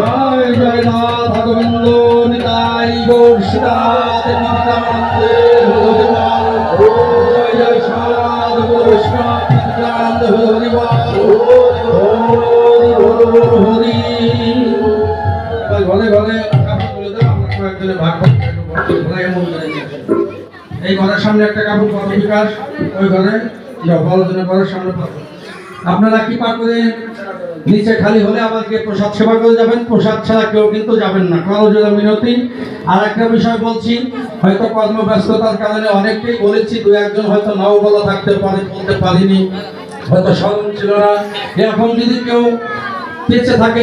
জয় জয় নাথ গোবিন্দ নিতাই গৌর সীতানাথ নিত্যানন্দে জয় জয় সাধু বৈষ্ণব নিত্যানন্দ হরি হরি। ঘরে ঘরে কাপড় তুলে দাও, আমরা কয়েকজনে ভাগ এই ঘরের সামনে একটা কাপড় পাবো বিকাশ, ওই ঘরে যাও বড়জনের ঘরের সামনে পাবো। আপনারা কি পা করে নিচে খালি হলে আমাকে প্রসাদ সেবা করে যাবেন, প্রসাদ ছাড়া কেউ কিন্তু যাবেন না, কারো জন্য মিনতি। আর একটা বিষয় বলছি, হয়তো কর্মব্যস্ততার কারণে অনেককেই বলেছি, দু একজন হয়তো নাও বলা থাকতে পারে, বলতে পারিনি, হয়তো স্মরণ ছিল না। এরকম যদি কেউ বেঁচে থাকে